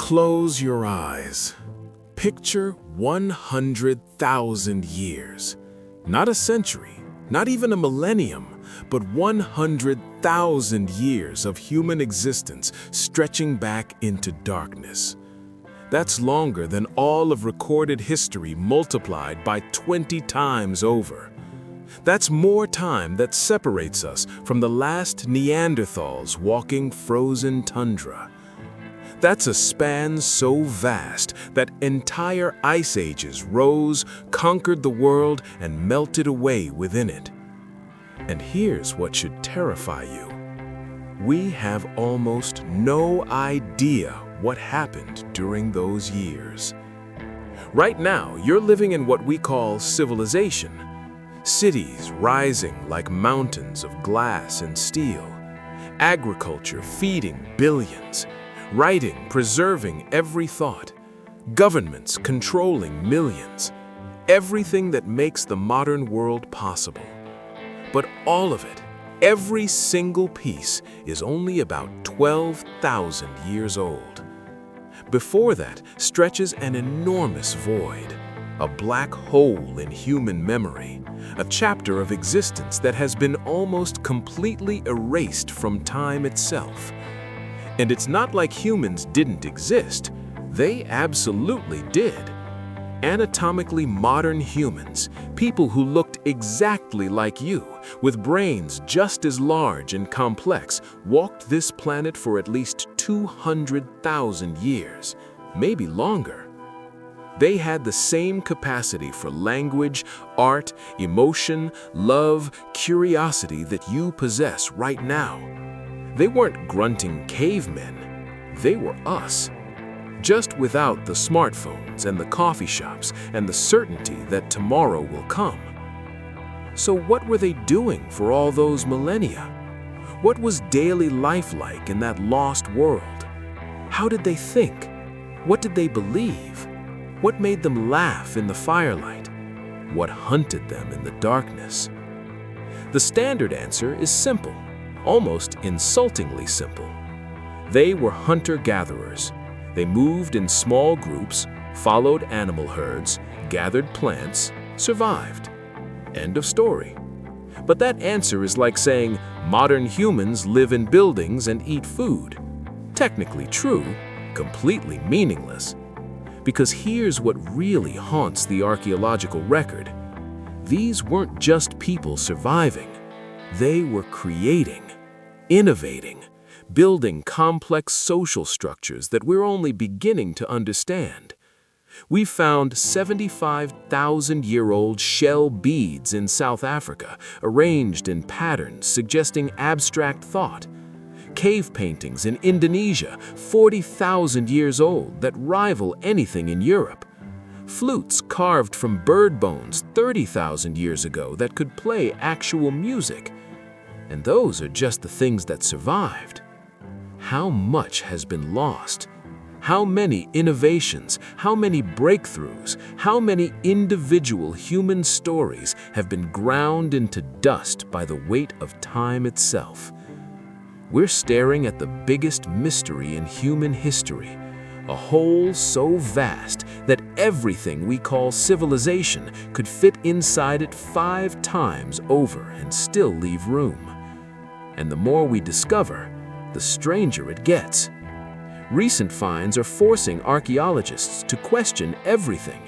Close your eyes. Picture 100,000 years. Not a century, not even a millennium, but 100,000 years of human existence stretching back into darkness. That's longer than all of recorded history multiplied by 20 times over. That's more time that separates us from the last Neanderthals walking frozen tundra. That's a span so vast that entire ice ages rose, conquered the world, and melted away within it. And here's what should terrify you. We have almost no idea what happened during those years. Right now, you're living in what we call civilization. Cities rising like mountains of glass and steel. Agriculture feeding billions. Writing preserving every thought. Governments controlling millions. Everything that makes the modern world possible. But all of it, every single piece, is only about 12,000 years old. Before that stretches an enormous void, a black hole in human memory, a chapter of existence that has been almost completely erased from time itself. And it's not like humans didn't exist. They absolutely did. Anatomically modern humans, people who looked exactly like you, with brains just as large and complex, walked this planet for at least 200,000 years, maybe longer. They had the same capacity for language, art, emotion, love, curiosity that you possess right now. They weren't grunting cavemen. They were us. Just without the smartphones and the coffee shops and the certainty that tomorrow will come. So what were they doing for all those millennia? What was daily life like in that lost world? How did they think? What did they believe? What made them laugh in the firelight? What hunted them in the darkness? The standard answer is simple, almost insultingly simple. They were hunter-gatherers. They moved in small groups, followed animal herds, gathered plants, survived. End of story. But that answer is like saying modern humans live in buildings and eat food. Technically true, completely meaningless. Because here's what really haunts the archaeological record. These weren't just people surviving. They were creating, innovating, building complex social structures that we're only beginning to understand. We've found 75,000-year-old shell beads in South Africa, arranged in patterns suggesting abstract thought. Cave paintings in Indonesia, 40,000 years old, that rival anything in Europe. Flutes carved from bird bones 30,000 years ago that could play actual music. And those are just the things that survived. How much has been lost? How many innovations, how many breakthroughs, how many individual human stories have been ground into dust by the weight of time itself? We're staring at the biggest mystery in human history, a hole so vast that everything we call civilization could fit inside it 5 times over and still leave room. And the more we discover, the stranger it gets. Recent finds are forcing archaeologists to question everything.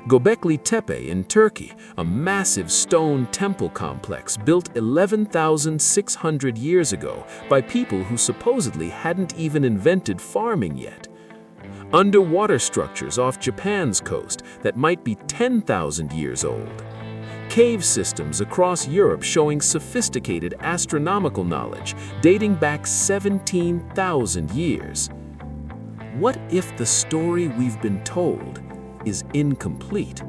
Göbekli Tepe in Turkey, a massive stone temple complex built 11,600 years ago by people who supposedly hadn't even invented farming yet. Underwater structures off Japan's coast that might be 10,000 years old. Cave systems across Europe showing sophisticated astronomical knowledge dating back 17,000 years. What if the story we've been told is incomplete?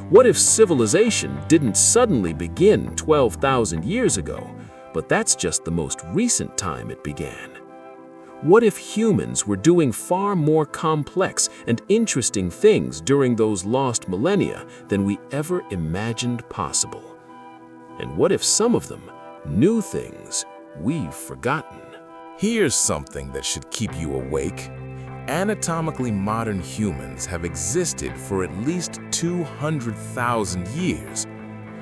What if civilization didn't suddenly begin 12,000 years ago, but that's just the most recent time it began? What if humans were doing far more complex and interesting things during those lost millennia than we ever imagined possible? And what if some of them knew things we've forgotten? Here's something that should keep you awake. Anatomically modern humans have existed for at least 200,000 years.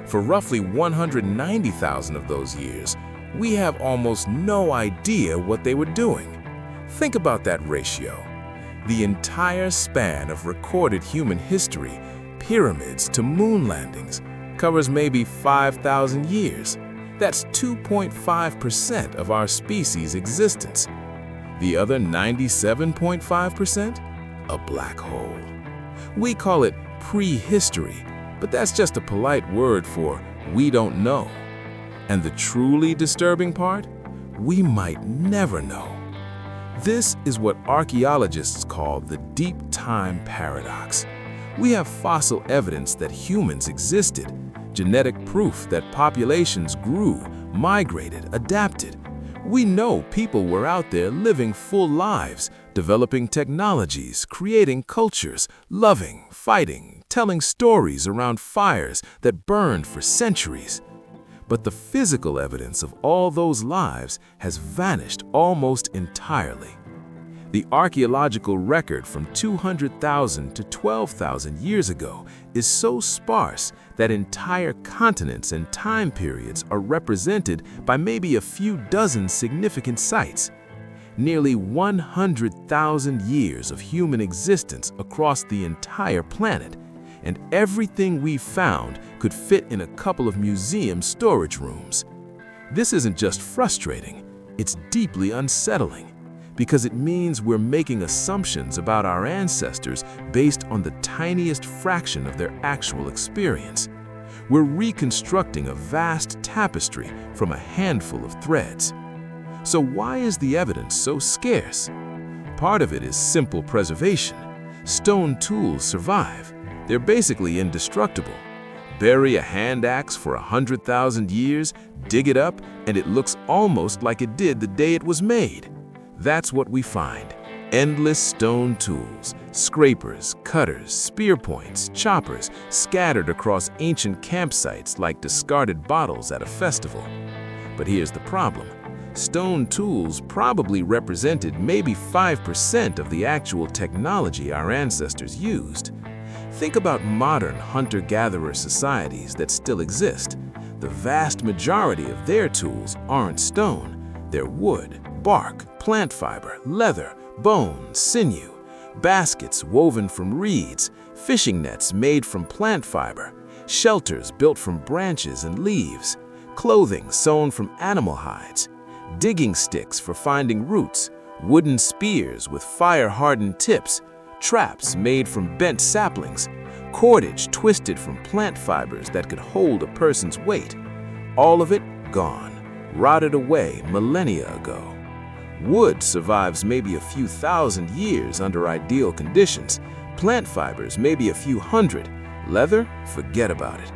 For roughly 190,000 of those years, we have almost no idea what they were doing. Think about that ratio. The entire span of recorded human history, pyramids to moon landings, covers maybe 5,000 years. That's 2.5% of our species' existence. The other 97.5%? A black hole. We call it prehistory, but that's just a polite word for we don't know. And the truly disturbing part? We might never know. This is what archaeologists call the deep time paradox. We have fossil evidence that humans existed, genetic proof that populations grew, migrated, adapted. We know people were out there living full lives, developing technologies, creating cultures, loving, fighting, telling stories around fires that burned for centuries. But the physical evidence of all those lives has vanished almost entirely. The archaeological record from 200,000 to 12,000 years ago is so sparse that entire continents and time periods are represented by maybe a few dozen significant sites. Nearly 100,000 years of human existence across the entire planet, and everything we found could fit in a couple of museum storage rooms. This isn't just frustrating, it's deeply unsettling, because it means we're making assumptions about our ancestors based on the tiniest fraction of their actual experience. We're reconstructing a vast tapestry from a handful of threads. So why is the evidence so scarce? Part of it is simple preservation. Stone tools survive. They're basically indestructible. Bury a hand axe for 100,000 years, dig it up, and it looks almost like it did the day it was made. That's what we find. Endless stone tools, scrapers, cutters, spear points, choppers, scattered across ancient campsites like discarded bottles at a festival. But here's the problem. Stone tools probably represented maybe 5% of the actual technology our ancestors used. Think about modern hunter-gatherer societies that still exist. The vast majority of their tools aren't stone. They're wood, bark, plant fiber, leather, bone, sinew, baskets woven from reeds, fishing nets made from plant fiber, shelters built from branches and leaves, clothing sewn from animal hides, digging sticks for finding roots, wooden spears with fire-hardened tips, traps made from bent saplings, cordage twisted from plant fibers that could hold a person's weight. All of it gone, rotted away millennia ago. Wood survives maybe a few thousand years under ideal conditions. Plant fibers maybe a few hundred. Leather? Forget about it.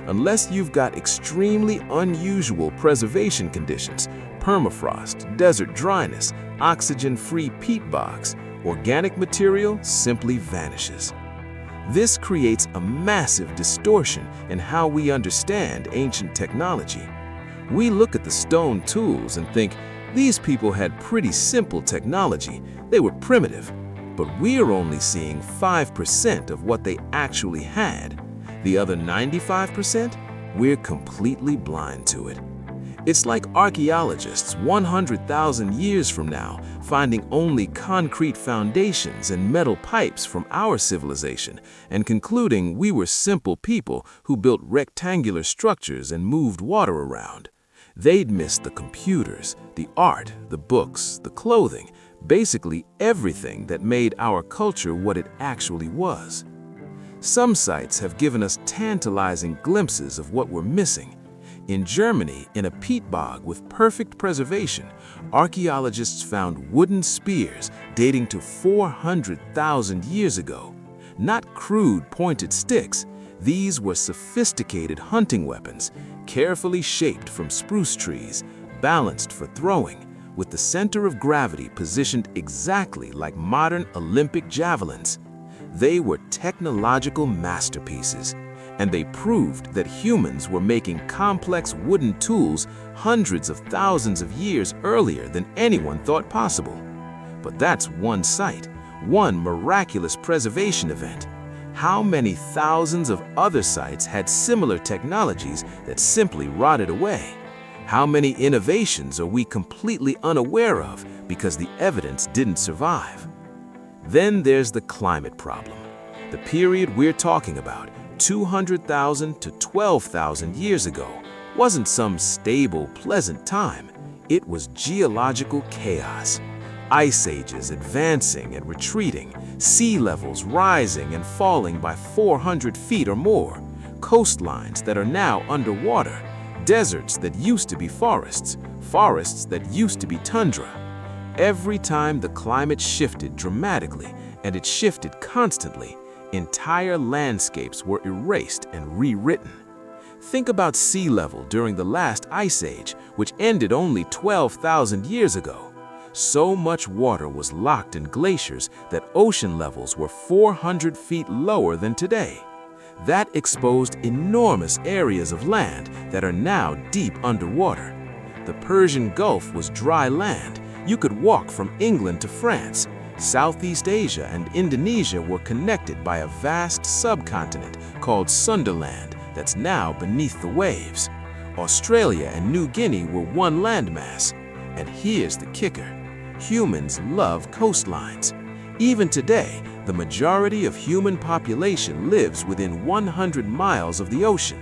Unless you've got extremely unusual preservation conditions, permafrost, desert dryness, oxygen-free peat bogs, organic material simply vanishes. This creates a massive distortion in how we understand ancient technology. We look at the stone tools and think, these people had pretty simple technology, they were primitive, but we're only seeing 5% of what they actually had. The other 95%, we're completely blind to it. It's like archaeologists 100,000 years from now finding only concrete foundations and metal pipes from our civilization and concluding we were simple people who built rectangular structures and moved water around. They'd miss the computers, the art, the books, the clothing, basically everything that made our culture what it actually was. Some sites have given us tantalizing glimpses of what we're missing. In Germany, in a peat bog with perfect preservation, archaeologists found wooden spears dating to 400,000 years ago. Not crude pointed sticks, these were sophisticated hunting weapons, carefully shaped from spruce trees, balanced for throwing, with the center of gravity positioned exactly like modern Olympic javelins. They were technological masterpieces, and they proved that humans were making complex wooden tools hundreds of thousands of years earlier than anyone thought possible. But that's one site. one miraculous preservation event. How many thousands of other sites had similar technologies that simply rotted away? How many innovations are we completely unaware of because the evidence didn't survive? Then there's the climate problem. The period we're talking about, 200,000 to 12,000 years ago, wasn't some stable, pleasant time. It was geological chaos. Ice ages advancing and retreating, sea levels rising and falling by 400 feet or more, coastlines that are now underwater, deserts that used to be forests, forests that used to be tundra. Every time the climate shifted dramatically, and it shifted constantly, entire landscapes were erased and rewritten. Think about sea level during the last ice age, which ended only 12,000 years ago. So much water was locked in glaciers that ocean levels were 400 feet lower than today. That exposed enormous areas of land that are now deep underwater. The Persian Gulf was dry land. You could walk from England to France. Southeast Asia and Indonesia were connected by a vast subcontinent called Sunderland that's now beneath the waves. Australia and New Guinea were one landmass. And here's the kicker. Humans love coastlines. Even today, the majority of human population lives within 100 miles of the ocean.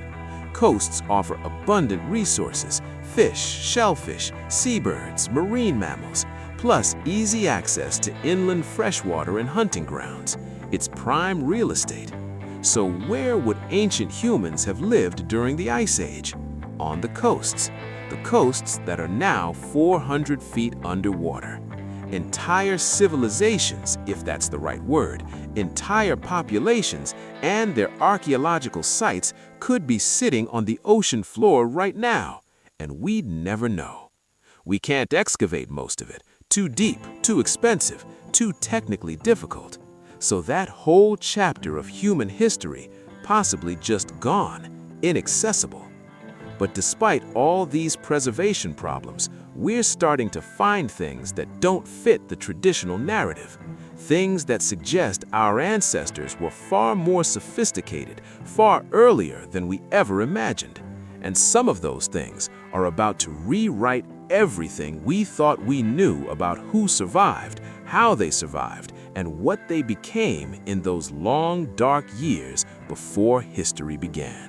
Coasts offer abundant resources, fish, shellfish, seabirds, marine mammals, plus easy access to inland freshwater and hunting grounds. It's prime real estate. So where would ancient humans have lived during the Ice Age? On the coasts that are now 400 feet underwater. Entire civilizations, if that's the right word, entire populations, and their archaeological sites could be sitting on the ocean floor right now, and we'd never know. We can't excavate most of it. Too deep, too expensive, too technically difficult. So that whole chapter of human history possibly just gone, inaccessible. But despite all these preservation problems, we're starting to find things that don't fit the traditional narrative. Things that suggest our ancestors were far more sophisticated, far earlier than we ever imagined. And some of those things are about to rewrite everything we thought we knew about who survived, how they survived, and what they became in those long, dark years before history began.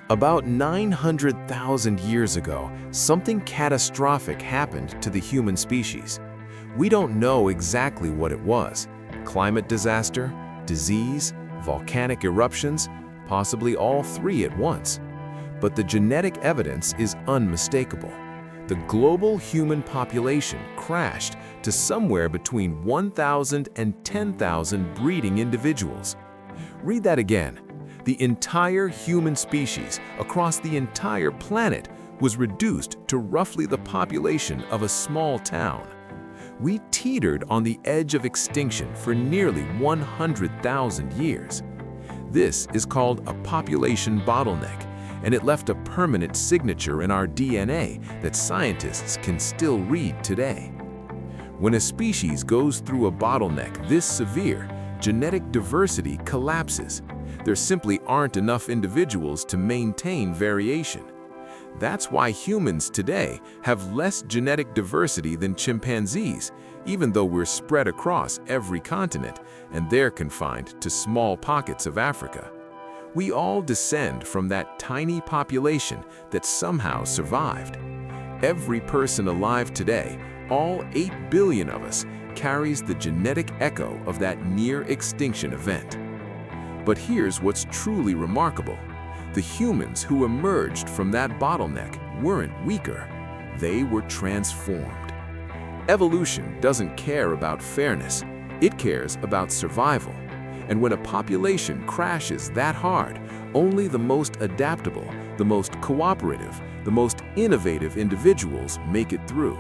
About 900,000 years ago, something catastrophic happened to the human species. We don't know exactly what it was. Climate disaster, disease, volcanic eruptions, possibly all three at once. But the genetic evidence is unmistakable. The global human population crashed to somewhere between 1,000 and 10,000 breeding individuals. Read that again. The entire human species across the entire planet was reduced to roughly the population of a small town. We teetered on the edge of extinction for nearly 100,000 years. This is called a population bottleneck, and it left a permanent signature in our DNA that scientists can still read today. When a species goes through a bottleneck this severe, genetic diversity collapses. There simply aren't enough individuals to maintain variation. That's why humans today have less genetic diversity than chimpanzees, even though we're spread across every continent and they're confined to small pockets of Africa. We all descend from that tiny population that somehow survived. Every person alive today, all 8 billion of us, carries the genetic echo of that near-extinction event. But here's what's truly remarkable. The humans who emerged from that bottleneck weren't weaker. They were transformed. Evolution doesn't care about fairness. It cares about survival. And when a population crashes that hard, only the most adaptable, the most cooperative, the most innovative individuals make it through.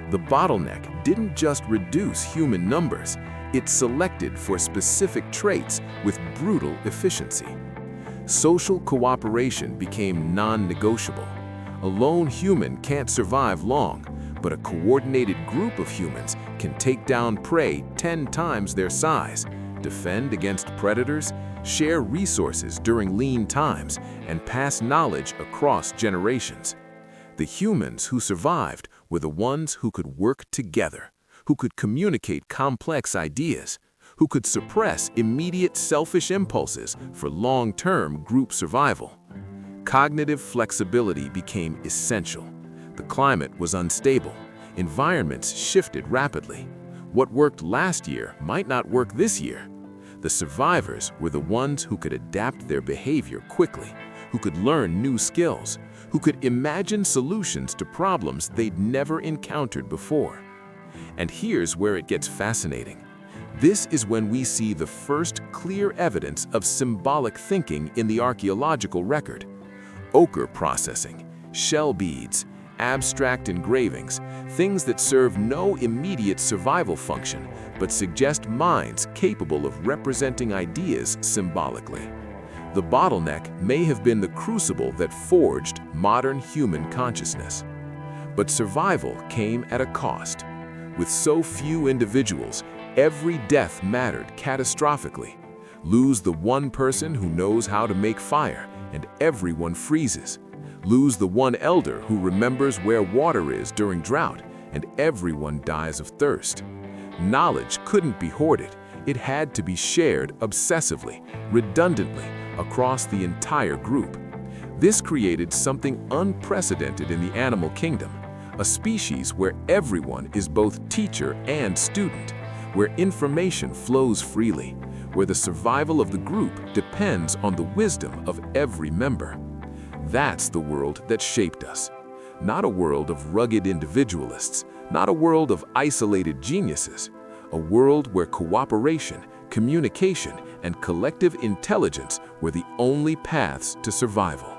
The bottleneck didn't just reduce human numbers. It selected for specific traits with brutal efficiency. Social cooperation became non-negotiable. A lone human can't survive long, but a coordinated group of humans can take down prey 10 times their size, defend against predators, share resources during lean times, and pass knowledge across generations. The humans who survived were the ones who could work together, who could communicate complex ideas, who could suppress immediate selfish impulses for long-term group survival. Cognitive flexibility became essential. The climate was unstable. Environments shifted rapidly. What worked last year might not work this year. The survivors were the ones who could adapt their behavior quickly, who could learn new skills, who could imagine solutions to problems they'd never encountered before. And here's where it gets fascinating. This is when we see the first clear evidence of symbolic thinking in the archaeological record. Ochre processing, shell beads, abstract engravings, things that serve no immediate survival function, but suggest minds capable of representing ideas symbolically. The bottleneck may have been the crucible that forged modern human consciousness. But survival came at a cost. With so few individuals, every death mattered catastrophically. Lose the one person who knows how to make fire, and everyone freezes. Lose the one elder who remembers where water is during drought, and everyone dies of thirst. Knowledge couldn't be hoarded. It had to be shared obsessively, redundantly, across the entire group. This created something unprecedented in the animal kingdom, a species where everyone is both teacher and student, where information flows freely, where the survival of the group depends on the wisdom of every member. That's the world that shaped us. Not a world of rugged individualists, not a world of isolated geniuses, a world where cooperation, communication, and collective intelligence were the only paths to survival.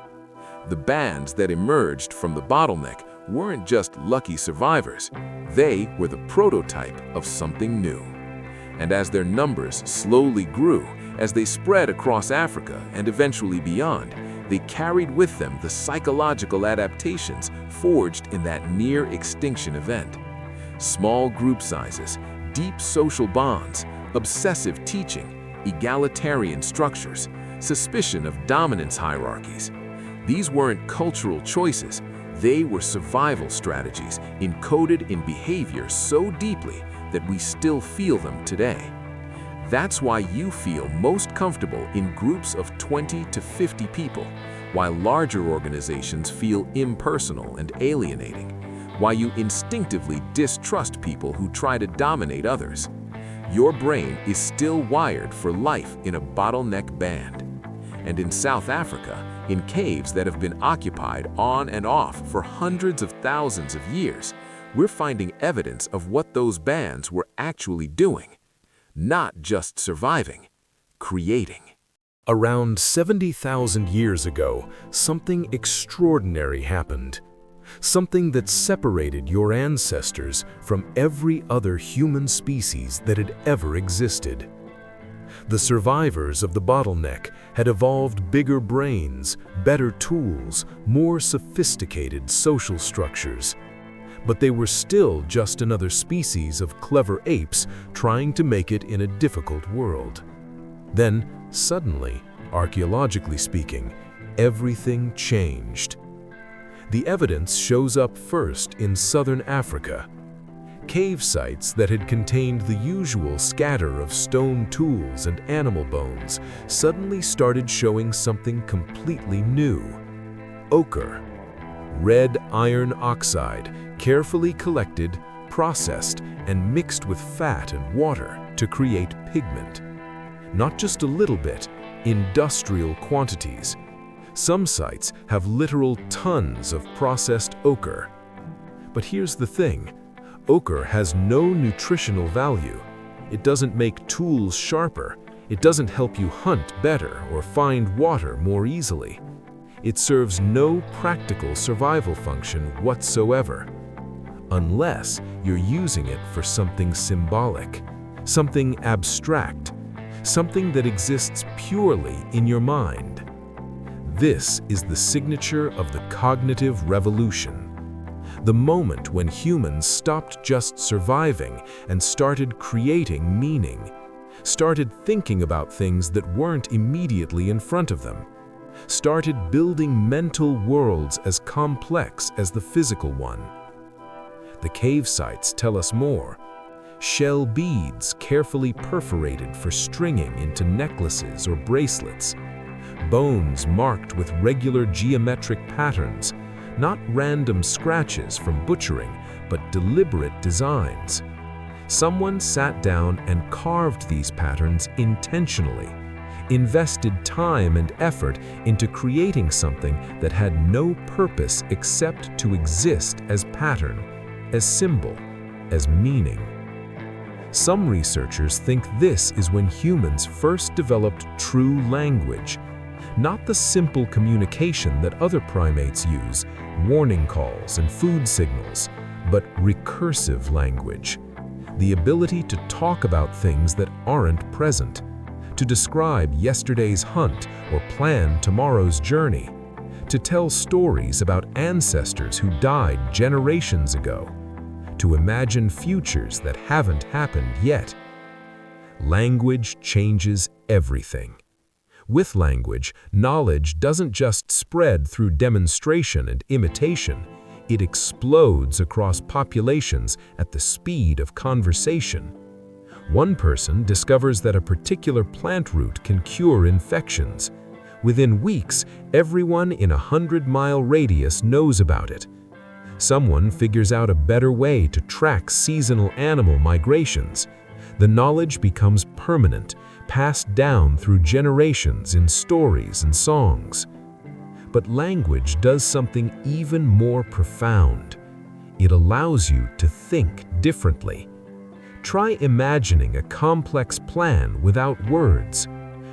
The bands that emerged from the bottleneck weren't just lucky survivors. They were the prototype of something new. And as their numbers slowly grew, as they spread across Africa and eventually beyond, they carried with them the psychological adaptations forged in that near-extinction event. Small group sizes, deep social bonds, obsessive teaching, egalitarian structures, suspicion of dominance hierarchies. These weren't cultural choices. They were survival strategies encoded in behavior so deeply that we still feel them today. That's why you feel most comfortable in groups of 20 to 50 people, while larger organizations feel impersonal and alienating, why you instinctively distrust people who try to dominate others. Your brain is still wired for life in a bottleneck band. And in South Africa, in caves that have been occupied on and off for hundreds of thousands of years, we're finding evidence of what those bands were actually doing. Not just surviving, creating. Around 70,000 years ago, something extraordinary happened. Something that separated your ancestors from every other human species that had ever existed. The survivors of the bottleneck had evolved bigger brains, better tools, more sophisticated social structures. But they were still just another species of clever apes trying to make it in a difficult world. Then, suddenly, archaeologically speaking, everything changed. The evidence shows up first in southern Africa. Cave sites that had contained the usual scatter of stone tools and animal bones suddenly started showing something completely new. Ochre. Red iron oxide, carefully collected, processed, and mixed with fat and water to create pigment. Not just a little bit, industrial quantities. Some sites have literal tons of processed ochre. But here's the thing. Ochre has no nutritional value. It doesn't make tools sharper. It doesn't help you hunt better or find water more easily. It serves no practical survival function whatsoever, unless you're using it for something symbolic, something abstract, something that exists purely in your mind. This is the signature of the cognitive revolution. The moment when humans stopped just surviving and started creating meaning, started thinking about things that weren't immediately in front of them, started building mental worlds as complex as the physical one. The cave sites tell us more. Shell beads carefully perforated for stringing into necklaces or bracelets. Bones marked with regular geometric patterns, not random scratches from butchering, but deliberate designs. Someone sat down and carved these patterns intentionally, invested time and effort into creating something that had no purpose except to exist as pattern, as symbol, as meaning. Some researchers think this is when humans first developed true language, not the simple communication that other primates use, warning calls and food signals, but recursive language, the ability to talk about things that aren't present, to describe yesterday's hunt or plan tomorrow's journey, to tell stories about ancestors who died generations ago, to imagine futures that haven't happened yet. Language changes everything. With language, knowledge doesn't just spread through demonstration and imitation, it explodes across populations at the speed of conversation. One person discovers that a particular plant root can cure infections. Within weeks, everyone in a 100-mile radius knows about it. Someone figures out a better way to track seasonal animal migrations. The knowledge becomes permanent, passed down through generations in stories and songs. But language does something even more profound. It allows you to think differently. Try imagining a complex plan without words.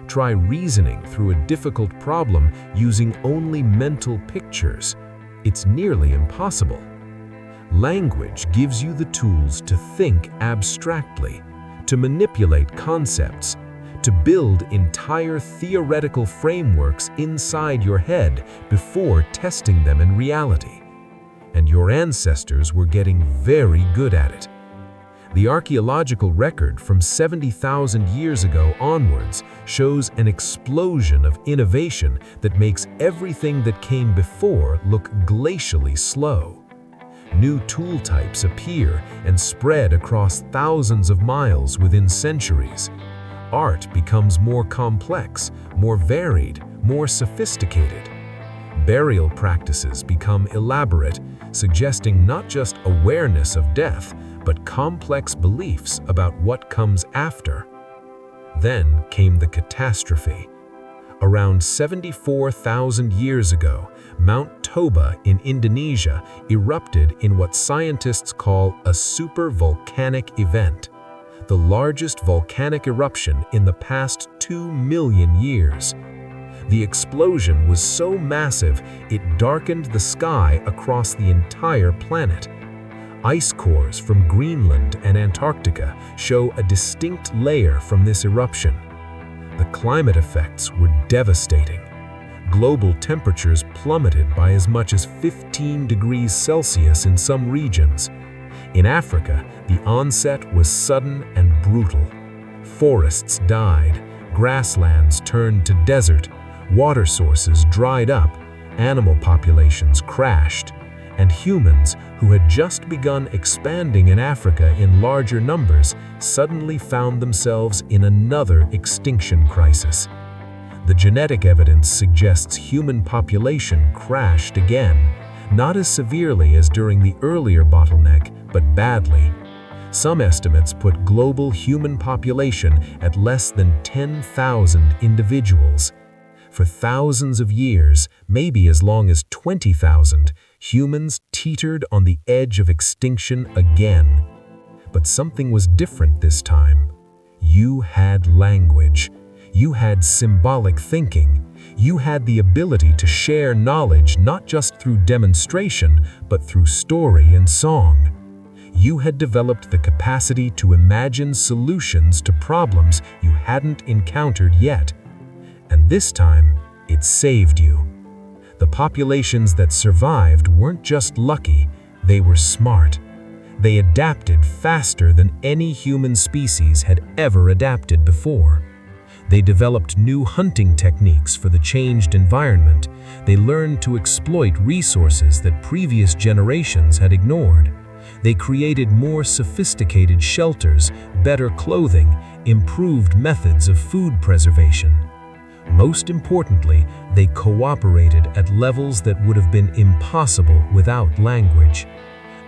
Try reasoning through a difficult problem using only mental pictures. It's nearly impossible. Language gives you the tools to think abstractly, to manipulate concepts, to build entire theoretical frameworks inside your head before testing them in reality. And your ancestors were getting very good at it. The archaeological record from 70,000 years ago onwards shows an explosion of innovation that makes everything that came before look glacially slow. New tool types appear and spread across thousands of miles within centuries. Art becomes more complex, more varied, more sophisticated. Burial practices become elaborate, suggesting not just awareness of death, but complex beliefs about what comes after. Then came the catastrophe. Around 74,000 years ago, Mount Toba in Indonesia erupted in what scientists call a supervolcanic event, the largest volcanic eruption in the past 2 million years. The explosion was so massive it darkened the sky across the entire planet. Ice cores from Greenland and Antarctica show a distinct layer from this eruption. The climate effects were devastating. Global temperatures plummeted by as much as 15 degrees Celsius in some regions. In Africa, the onset was sudden and brutal. Forests died, grasslands turned to desert, water sources dried up, animal populations crashed, and humans who had just begun expanding in Africa in larger numbers suddenly found themselves in another extinction crisis. The genetic evidence suggests human population crashed again, not as severely as during the earlier bottleneck, but badly. Some estimates put global human population at less than 10,000 individuals. For thousands of years, maybe as long as 20,000, humans teetered on the edge of extinction again. But something was different this time. You had language. You had symbolic thinking. You had the ability to share knowledge not just through demonstration, but through story and song. You had developed the capacity to imagine solutions to problems you hadn't encountered yet. And this time, it saved you. The populations that survived weren't just lucky, They were smart. They adapted faster than any human species had ever adapted before. They developed new hunting techniques for the changed environment. They learned to exploit resources that previous generations had ignored. They created more sophisticated shelters, better clothing, improved methods of food preservation. Most importantly, they cooperated at levels that would have been impossible without language.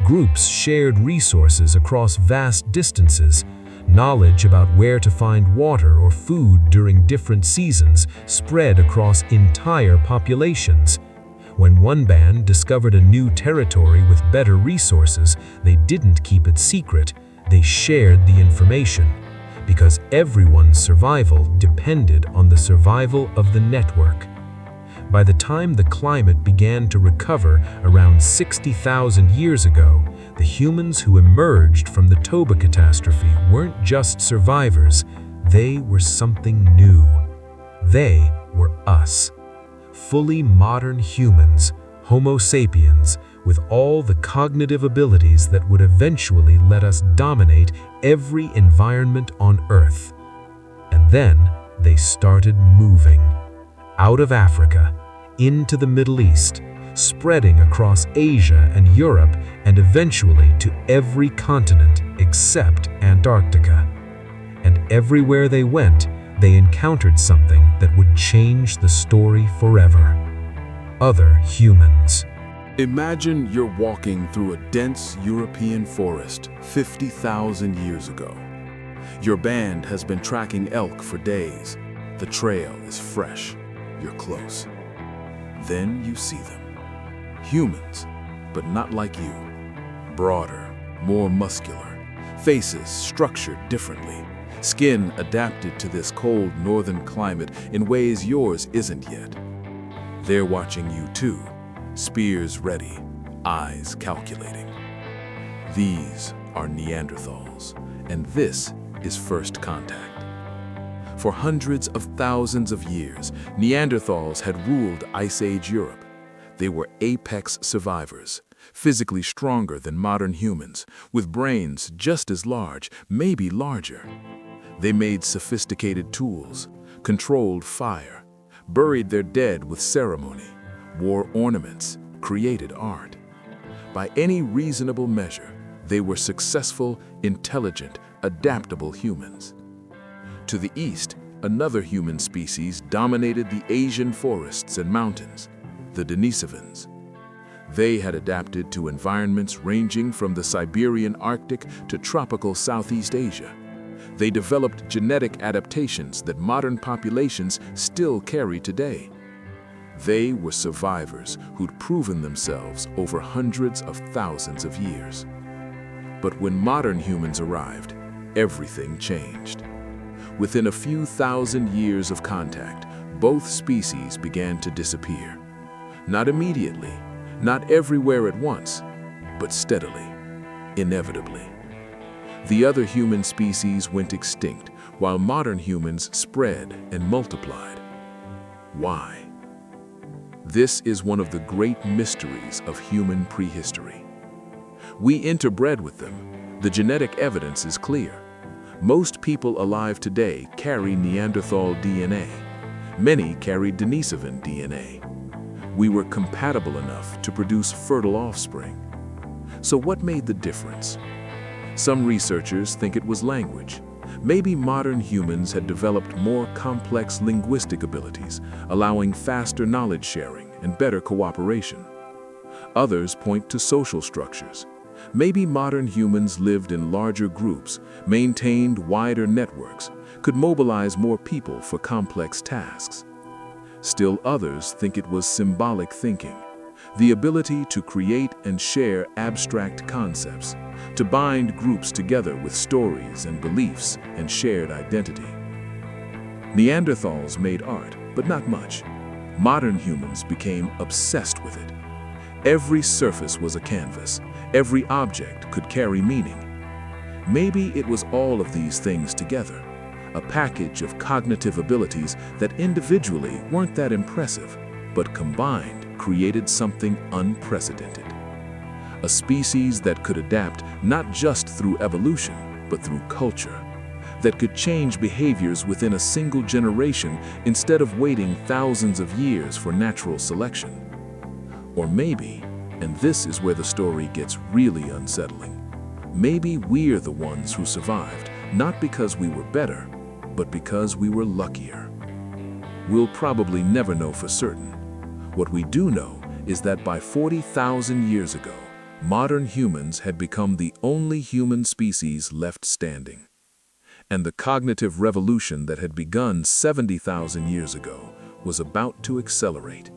Groups shared resources across vast distances. Knowledge about where to find water or food during different seasons spread across entire populations. When one band discovered a new territory with better resources, they didn't keep it secret. They shared the information, because everyone's survival depended on the survival of the network. By the time the climate began to recover around 60,000 years ago, the humans who emerged from the Toba catastrophe weren't just survivors, they were something new. They were us. Fully modern humans, Homo sapiens, with all the cognitive abilities that would eventually let us dominate every environment on Earth. And then they started moving. Out of Africa, into the Middle East, spreading across Asia and Europe, and eventually to every continent except Antarctica. And everywhere they went, they encountered something that would change the story forever. Other humans. Imagine you're walking through a dense European forest 50,000 years ago. Your band has been tracking elk for days. The trail is fresh. You're close. Then you see them. Humans, but not like you. Broader, more muscular, faces structured differently, skin adapted to this cold northern climate in ways yours isn't yet. They're watching you too, spears ready, eyes calculating. These are Neanderthals, and this is first contact. For hundreds of thousands of years, Neanderthals had ruled Ice Age Europe. They were apex survivors, physically stronger than modern humans, with brains just as large, maybe larger. They made sophisticated tools, controlled fire, buried their dead with ceremony, wore ornaments, created art. By any reasonable measure, they were successful, intelligent, adaptable humans. To the east, another human species dominated the Asian forests and mountains, the Denisovans. They had adapted to environments ranging from the Siberian Arctic to tropical Southeast Asia. They developed genetic adaptations that modern populations still carry today. They were survivors who'd proven themselves over hundreds of thousands of years. But when modern humans arrived, everything changed. Within a few thousand years of contact, both species began to disappear. Not immediately, not everywhere at once, but steadily, inevitably. The other human species went extinct, while modern humans spread and multiplied. Why? This is one of the great mysteries of human prehistory. We interbred with them. The genetic evidence is clear. Most people alive today carry Neanderthal DNA. Many carried Denisovan DNA. We were compatible enough to produce fertile offspring. So what made the difference? Some researchers think it was language. Maybe modern humans had developed more complex linguistic abilities, allowing faster knowledge sharing and better cooperation. Others point to social structures. Maybe modern humans lived in larger groups, maintained wider networks, could mobilize more people for complex tasks. Still others think it was symbolic thinking, the ability to create and share abstract concepts, to bind groups together with stories and beliefs and shared identity. Neanderthals made art, but not much. Modern humans became obsessed with it. Every surface was a canvas. Every object could carry meaning. Maybe it was all of these things together, a package of cognitive abilities that individually weren't that impressive, but combined created something unprecedented. A species that could adapt not just through evolution, but through culture. That could change behaviors within a single generation instead of waiting thousands of years for natural selection. Or maybe, and this is where the story gets really unsettling, maybe we're the ones who survived, not because we were better, but because we were luckier. We'll probably never know for certain. What we do know is that by 40,000 years ago, modern humans had become the only human species left standing. And the cognitive revolution that had begun 70,000 years ago was about to accelerate.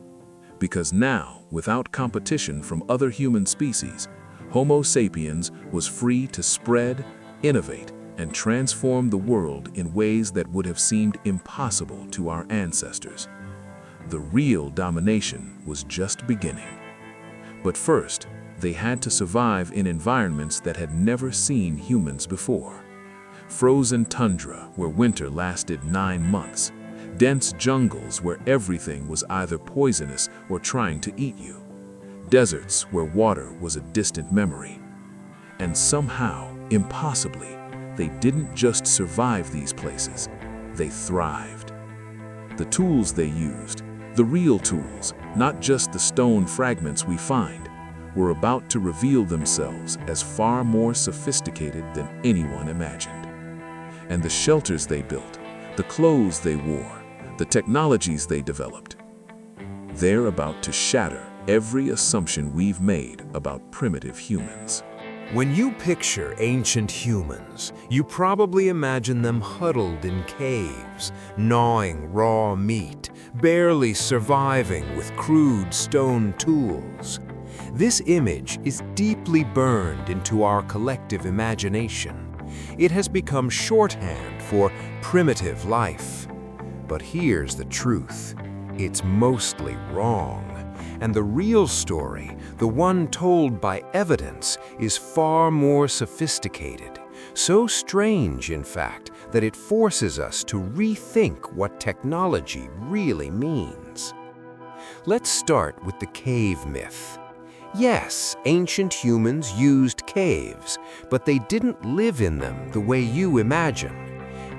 Because now, without competition from other human species, Homo sapiens was free to spread, innovate, and transform the world in ways that would have seemed impossible to our ancestors. The real domination was just beginning. But first, they had to survive in environments that had never seen humans before. Frozen tundra where winter lasted 9 months, dense jungles where everything was either poisonous or trying to eat you, deserts where water was a distant memory. And somehow, impossibly, they didn't just survive these places, they thrived. The tools they used, the real tools, not just the stone fragments we find, were about to reveal themselves as far more sophisticated than anyone imagined. And the shelters they built, the clothes they wore, the technologies they developed, they're about to shatter every assumption we've made about primitive humans. When you picture ancient humans, you probably imagine them huddled in caves, gnawing raw meat, barely surviving with crude stone tools. This image is deeply burned into our collective imagination. It has become shorthand for primitive life. But here's the truth. It's mostly wrong. And the real story, the one told by evidence, is far more sophisticated. So strange, in fact, that it forces us to rethink what technology really means. Let's start with the cave myth. Yes, ancient humans used caves, but they didn't live in them the way you imagine.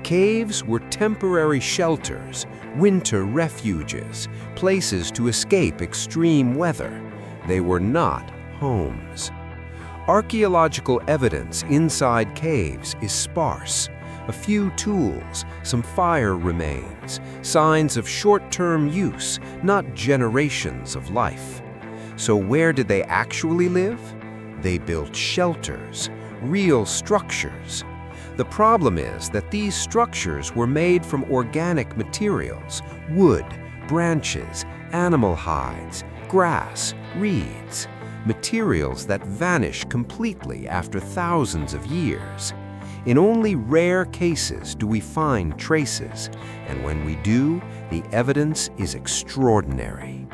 Caves were temporary shelters, winter refuges, places to escape extreme weather. They were not homes. Archaeological evidence inside caves is sparse. A few tools, some fire remains, signs of short-term use, not generations of life. So where did they actually live? They built shelters, real structures. The problem is that these structures were made from organic materials, wood, branches, animal hides, grass, reeds, materials that vanish completely after thousands of years. In only rare cases do we find traces, and when we do, the evidence is extraordinary.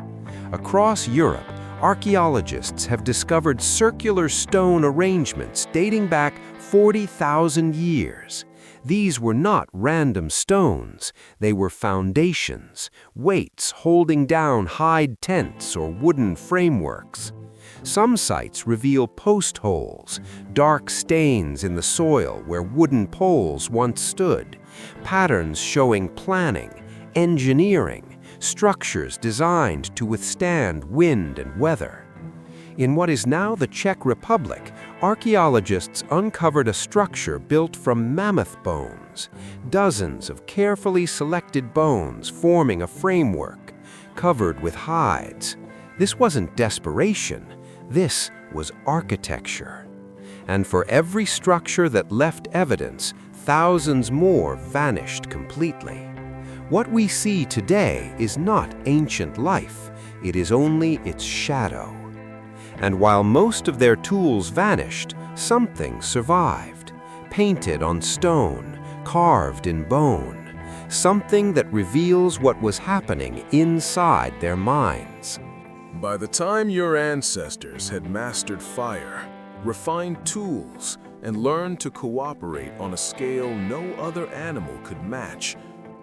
Across Europe, archaeologists have discovered circular stone arrangements dating back 40,000 years. These were not random stones. They were foundations, weights holding down hide tents or wooden frameworks. Some sites reveal post holes, dark stains in the soil where wooden poles once stood, patterns showing planning, engineering, structures designed to withstand wind and weather. In what is now the Czech Republic, archaeologists uncovered a structure built from mammoth bones, dozens of carefully selected bones forming a framework, covered with hides. This wasn't desperation, this was architecture. And for every structure that left evidence, thousands more vanished completely. What we see today is not ancient life, it is only its shadow. And while most of their tools vanished, something survived, painted on stone, carved in bone, something that reveals what was happening inside their minds. By the time your ancestors had mastered fire, refined tools, and learned to cooperate on a scale no other animal could match,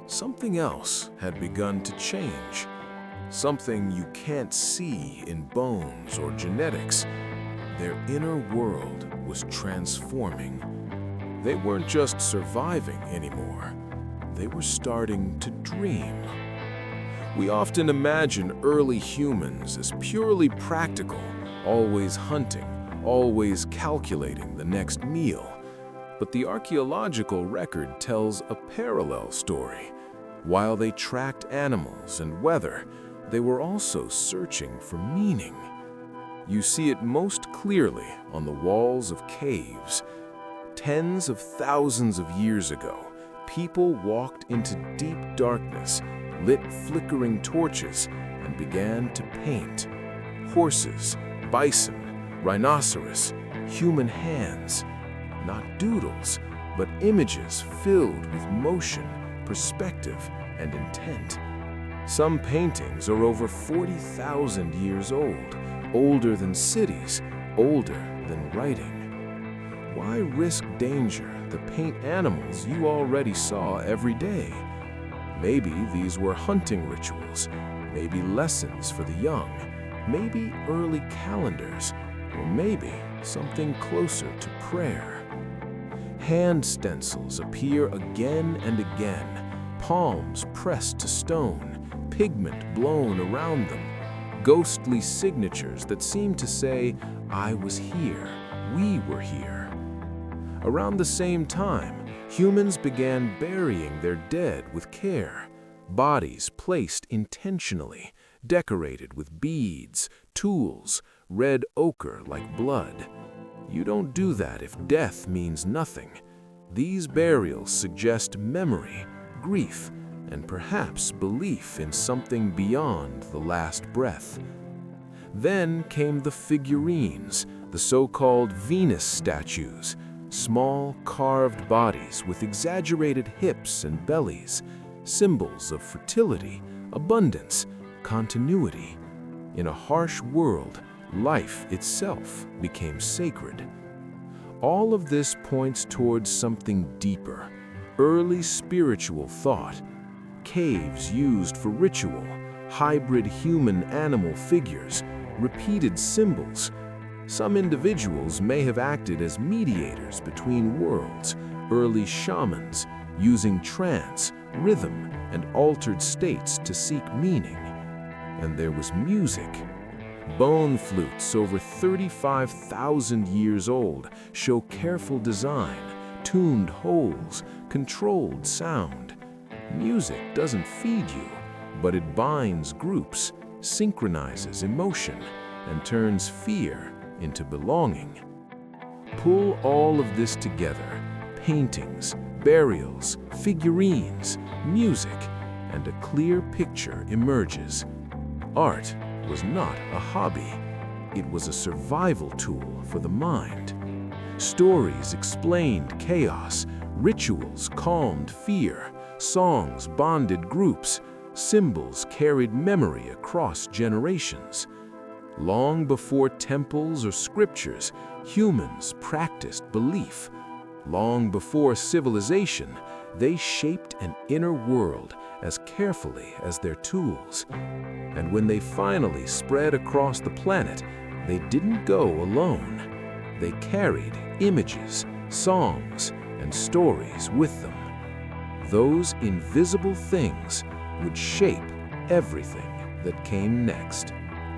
something else had begun to change. Something you can't see in bones or genetics, their inner world was transforming. They weren't just surviving anymore. They were starting to dream. We often imagine early humans as purely practical, always hunting, always calculating the next meal. But the archaeological record tells a parallel story. While they tracked animals and weather, they were also searching for meaning. You see it most clearly on the walls of caves. Tens of thousands of years ago, people walked into deep darkness, lit flickering torches, and began to paint. Horses, bison, rhinoceros, human hands. Not doodles, but images filled with motion, perspective, and intent. Some paintings are over 40,000 years old, older than cities, older than writing. Why risk danger to paint animals you already saw every day? Maybe these were hunting rituals, maybe lessons for the young, maybe early calendars, or maybe something closer to prayer. Hand stencils appear again and again, palms pressed to stone, pigment blown around them, ghostly signatures that seem to say, "I was here, we were here." Around the same time, humans began burying their dead with care, bodies placed intentionally, decorated with beads, tools, red ochre like blood. You don't do that if death means nothing. These burials suggest memory, grief, and perhaps belief in something beyond the last breath. Then came the figurines, the so-called Venus statues, small carved bodies with exaggerated hips and bellies, symbols of fertility, abundance, continuity. In a harsh world, life itself became sacred. All of this points towards something deeper, early spiritual thought. Caves used for ritual, hybrid human-animal figures, repeated symbols. Some individuals may have acted as mediators between worlds, early shamans, using trance, rhythm, and altered states to seek meaning. And there was music. Bone flutes over 35,000 years old show careful design, tuned holes, controlled sound. Music doesn't feed you, but it binds groups, synchronizes emotion, and turns fear into belonging. Pull all of this together, paintings, burials, figurines, music, and a clear picture emerges. Art was not a hobby. It was a survival tool for the mind. Stories explained chaos, rituals calmed fear, songs bonded groups, symbols carried memory across generations. Long before temples or scriptures, humans practiced belief. Long before civilization, they shaped an inner world as carefully as their tools. And when they finally spread across the planet, they didn't go alone. They carried images, songs, and stories with them. Those invisible things would shape everything that came next.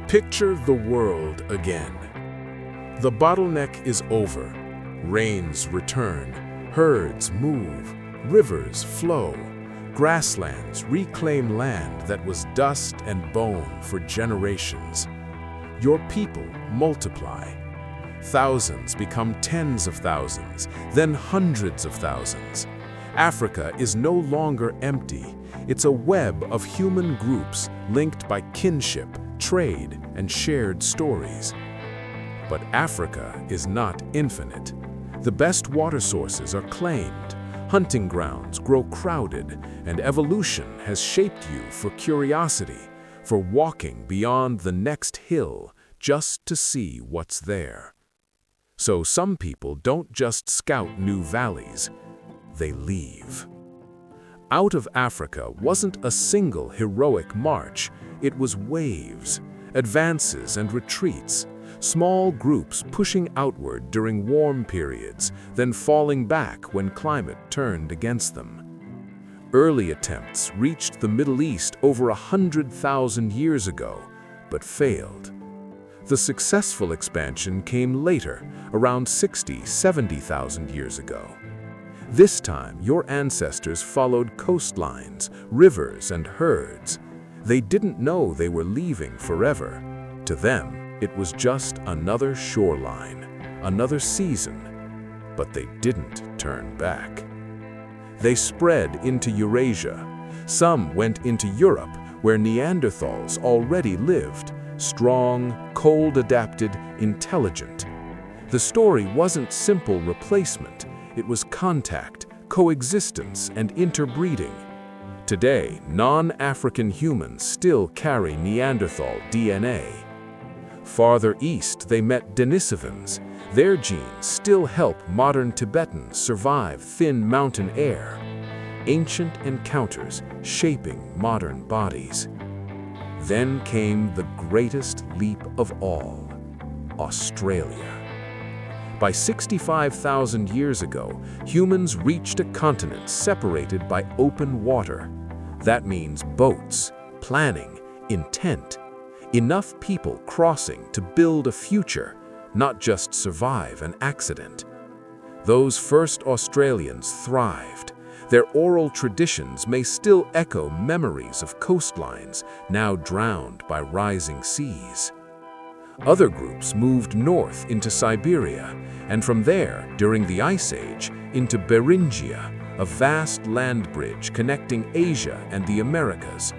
Picture the world again. The bottleneck is over. Rains return, herds move, rivers flow. Grasslands reclaim land that was dust and bone for generations. Your people multiply. Thousands become tens of thousands, then hundreds of thousands. Africa is no longer empty. It's a web of human groups linked by kinship, trade, and shared stories. But Africa is not infinite. The best water sources are claimed. Hunting grounds grow crowded, and evolution has shaped you for curiosity, for walking beyond the next hill just to see what's there. So some people don't just scout new valleys, they leave. Out of Africa wasn't a single heroic march, it was waves, advances and retreats, small groups pushing outward during warm periods, then falling back when climate turned against them. Early attempts reached the Middle East over 100,000 years ago, but failed. The successful expansion came later, around 60,000–70,000 years ago. This time, your ancestors followed coastlines, rivers, and herds. They didn't know they were leaving forever. To them, it was just another shoreline, another season. But they didn't turn back. They spread into Eurasia. Some went into Europe, where Neanderthals already lived, strong, cold-adapted, intelligent. The story wasn't simple replacement. It was contact, coexistence, and interbreeding. Today, non-African humans still carry Neanderthal DNA. Farther east, they met Denisovans. Their genes still help modern Tibetans survive thin mountain air. Ancient encounters shaping modern bodies. Then came the greatest leap of all, Australia. By 65,000 years ago, humans reached a continent separated by open water. That means boats, planning, intent. Enough people crossing to build a future, not just survive an accident. Those first Australians thrived. Their oral traditions may still echo memories of coastlines now drowned by rising seas. Other groups moved north into Siberia, and from there, during the Ice Age, into Beringia, a vast land bridge connecting Asia and the Americas.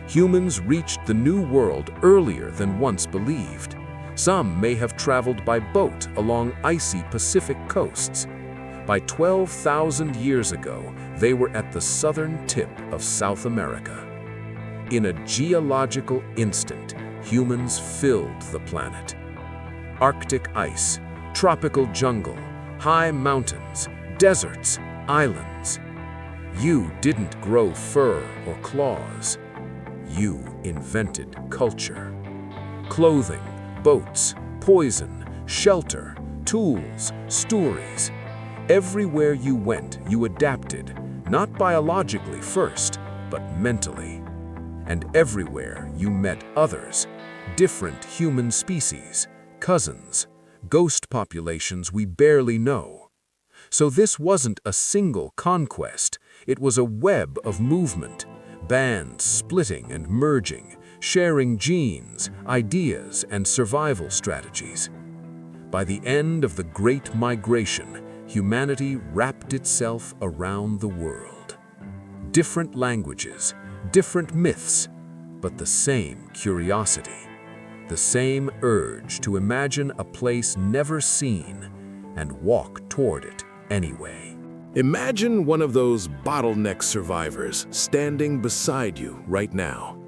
Humans reached the New World earlier than once believed. Some may have traveled by boat along icy Pacific coasts. By 12,000 years ago, they were at the southern tip of South America. In a geological instant, humans filled the planet. Arctic ice, tropical jungle, high mountains, deserts, islands. You didn't grow fur or claws. You invented culture. Clothing, boats, poison, shelter, tools, stories. Everywhere you went, you adapted, not biologically first, but mentally. And everywhere you met others, different human species, cousins, ghost populations we barely know. So this wasn't a single conquest, it was a web of movement, bands splitting and merging, sharing genes, ideas, and survival strategies. By the end of the Great Migration, humanity wrapped itself around the world. Different languages, different myths, but the same curiosity, the same urge to imagine a place never seen and walk toward it anyway. Imagine one of those bottleneck survivors standing beside you right now.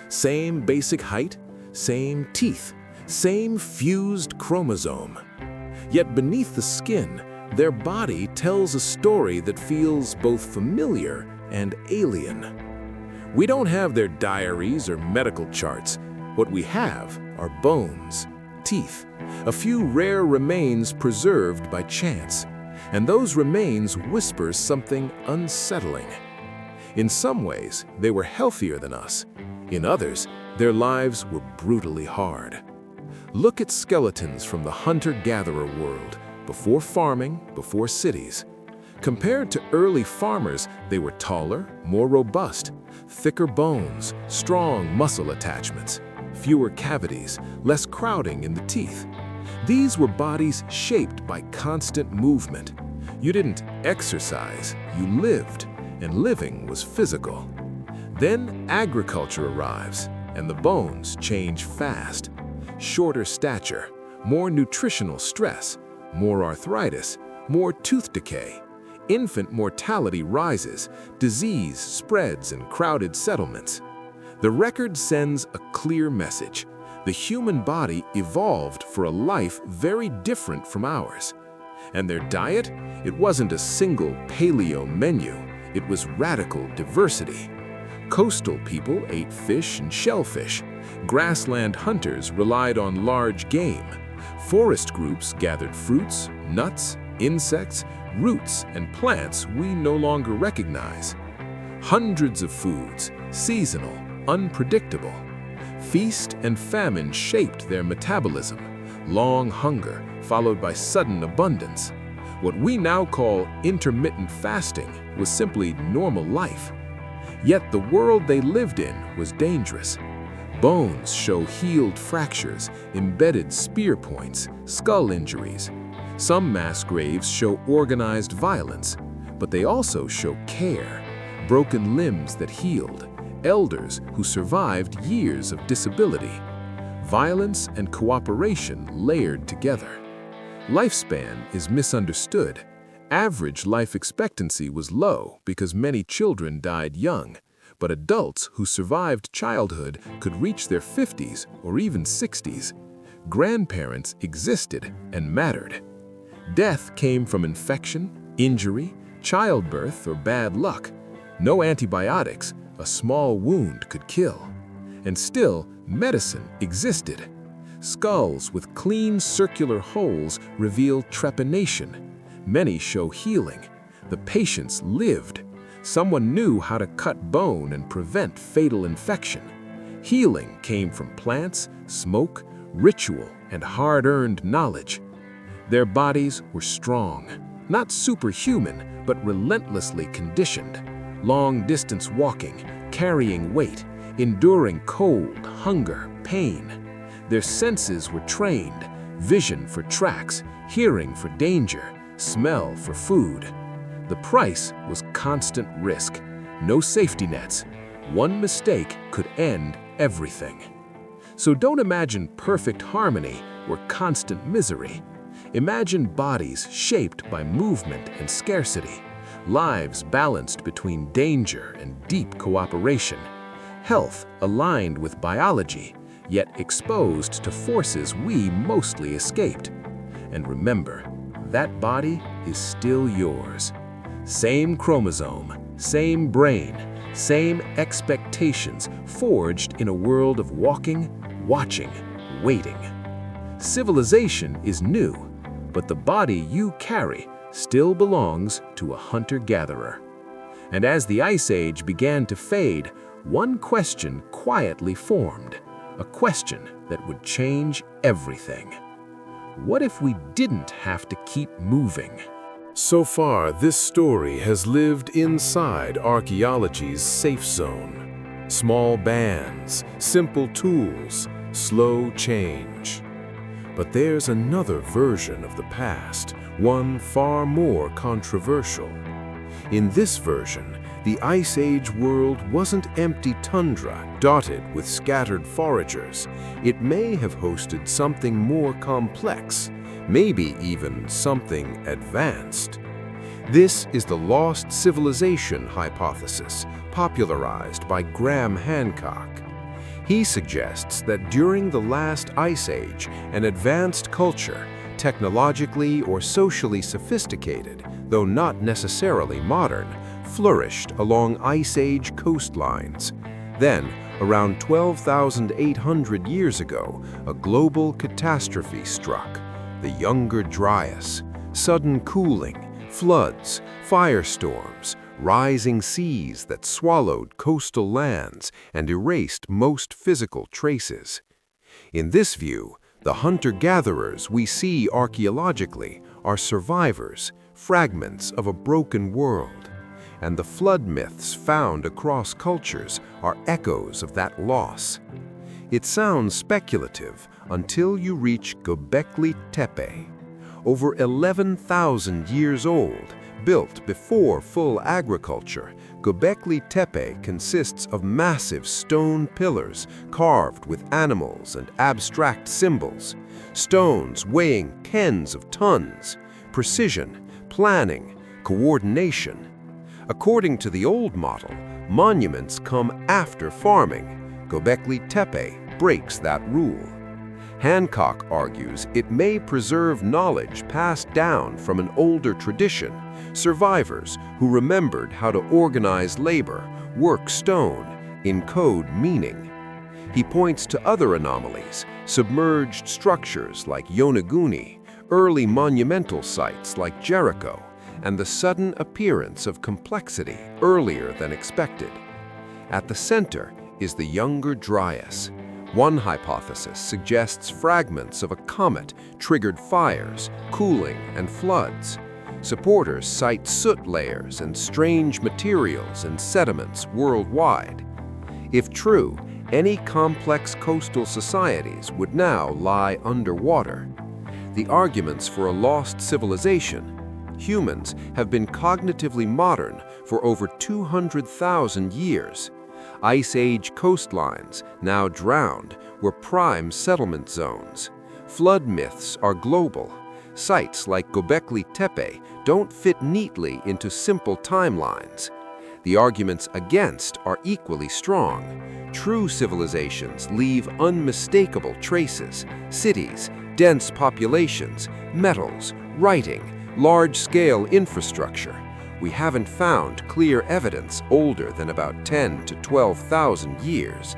Same basic height, same teeth, same fused chromosome. Yet beneath the skin, their body tells a story that feels both familiar and alien. We don't have their diaries or medical charts. What we have are bones, teeth, a few rare remains preserved by chance. And those remains whisper something unsettling. In some ways, they were healthier than us. In others, their lives were brutally hard. Look at skeletons from the hunter-gatherer world, before farming, before cities. Compared to early farmers, they were taller, more robust, thicker bones, strong muscle attachments, fewer cavities, less crowding in the teeth. These were bodies shaped by constant movement. You didn't exercise, you lived, and living was physical. Then agriculture arrives, and the bones change fast. Shorter stature, more nutritional stress, more arthritis, more tooth decay. Infant mortality rises, disease spreads in crowded settlements. The record sends a clear message. The human body evolved for a life very different from ours. And their diet? It wasn't a single paleo menu. It was radical diversity. Coastal people ate fish and shellfish. Grassland hunters relied on large game. Forest groups gathered fruits, nuts, insects, roots, and plants we no longer recognize. Hundreds of foods, seasonal, unpredictable. Feast and famine shaped their metabolism. Long hunger, followed by sudden abundance. What we now call intermittent fasting was simply normal life. Yet the world they lived in was dangerous. Bones show healed fractures, embedded spear points, skull injuries. Some mass graves show organized violence, but they also show care, broken limbs that healed, elders who survived years of disability. Violence and cooperation layered together. Lifespan is misunderstood. Average life expectancy was low because many children died young, but adults who survived childhood could reach their 50s or even 60s. Grandparents existed and mattered. Death came from infection, injury, childbirth, or bad luck. No antibiotics, a small wound could kill. And still, medicine existed. Skulls with clean circular holes reveal trepanation. Many show healing. The patients lived. Someone knew how to cut bone and prevent fatal infection. Healing came from plants, smoke, ritual, and hard-earned knowledge. Their bodies were strong, not superhuman, but relentlessly conditioned. Long-distance walking, carrying weight, enduring cold, hunger, pain. Their senses were trained, vision for tracks, hearing for danger, smell for food. The price was constant risk, no safety nets. One mistake could end everything. So don't imagine perfect harmony or constant misery. Imagine bodies shaped by movement and scarcity, lives balanced between danger and deep cooperation, health aligned with biology, yet exposed to forces we mostly escaped. And remember, that body is still yours. Same chromosome, same brain, same expectations forged in a world of walking, watching, waiting. Civilization is new, but the body you carry still belongs to a hunter-gatherer. And as the Ice Age began to fade, one question quietly formed, a question that would change everything. What if we didn't have to keep moving? So far, this story has lived inside archaeology's safe zone. Small bands, simple tools, slow change. But there's another version of the past, one far more controversial. In this version, the Ice Age world wasn't empty tundra dotted with scattered foragers. It may have hosted something more complex, maybe even something advanced. This is the lost civilization hypothesis, popularized by Hancock. He suggests that during the last Ice Age, an advanced culture, technologically or socially sophisticated, though not necessarily modern, flourished along Ice Age coastlines. Then, around 12,800 years ago, a global catastrophe struck. The younger Dryas, sudden cooling, floods, firestorms, rising seas that swallowed coastal lands and erased most physical traces. In this view, the hunter-gatherers we see archaeologically are survivors, fragments of a broken world, and the flood myths found across cultures are echoes of that loss. It sounds speculative until you reach Göbekli Tepe. Over 11,000 years old, built before full agriculture, Göbekli Tepe consists of massive stone pillars carved with animals and abstract symbols, stones weighing tens of tons, precision, planning, coordination. According to the old model, monuments come after farming. Göbekli Tepe breaks that rule. Hancock argues it may preserve knowledge passed down from an older tradition, survivors who remembered how to organize labor, work stone, encode meaning. He points to other anomalies, submerged structures like Yonaguni, early monumental sites like Jericho, and the sudden appearance of complexity earlier than expected. At the center is the younger Dryas. One hypothesis suggests fragments of a comet triggered fires, cooling, and floods. Supporters cite soot layers and strange materials and sediments worldwide. If true, any complex coastal societies would now lie underwater. The arguments for a lost civilization. Humans have been cognitively modern for over 200,000 years. Ice Age coastlines, now drowned, were prime settlement zones. Flood myths are global. Sites like Göbekli Tepe don't fit neatly into simple timelines. The arguments against are equally strong. True civilizations leave unmistakable traces: cities, dense populations, metals, writing, large-scale infrastructure. We haven't found clear evidence older than about 10 to 12,000 years.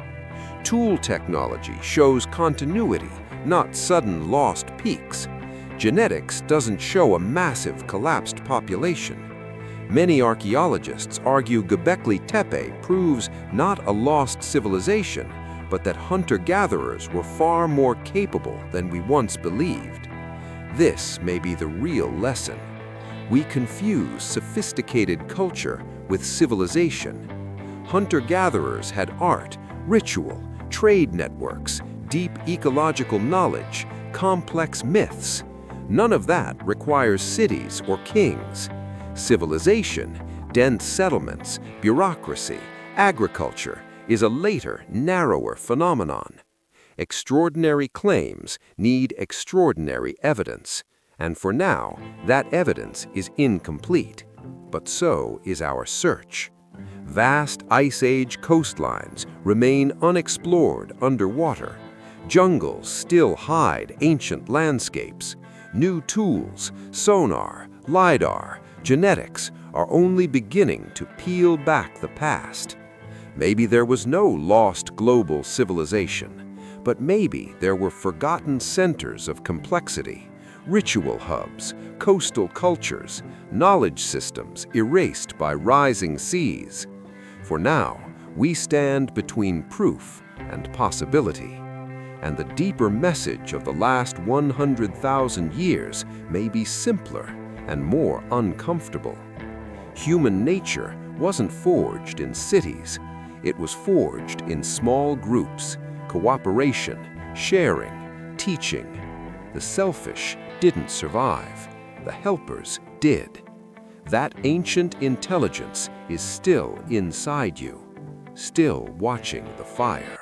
Tool technology shows continuity, not sudden lost peaks. Genetics doesn't show a massive collapsed population. Many archaeologists argue Göbekli Tepe proves not a lost civilization, but that hunter-gatherers were far more capable than we once believed. This may be the real lesson. We confuse sophisticated culture with civilization. Hunter-gatherers had art, ritual, trade networks, deep ecological knowledge, complex myths. None of that requires cities or kings. Civilization, dense settlements, bureaucracy, agriculture is a later, narrower phenomenon. Extraordinary claims need extraordinary evidence, and for now, that evidence is incomplete. But so is our search. Vast Ice Age coastlines remain unexplored underwater. Jungles still hide ancient landscapes. New tools, sonar, LiDAR, genetics are only beginning to peel back the past. Maybe there was no lost global civilization, but maybe there were forgotten centers of complexity, ritual hubs, coastal cultures, knowledge systems erased by rising seas. For now, we stand between proof and possibility. And the deeper message of the last 100,000 years may be simpler and more uncomfortable. Human nature wasn't forged in cities. It was forged in small groups, cooperation, sharing, teaching. The selfish didn't survive. The helpers did. That ancient intelligence is still inside you, still watching the fire.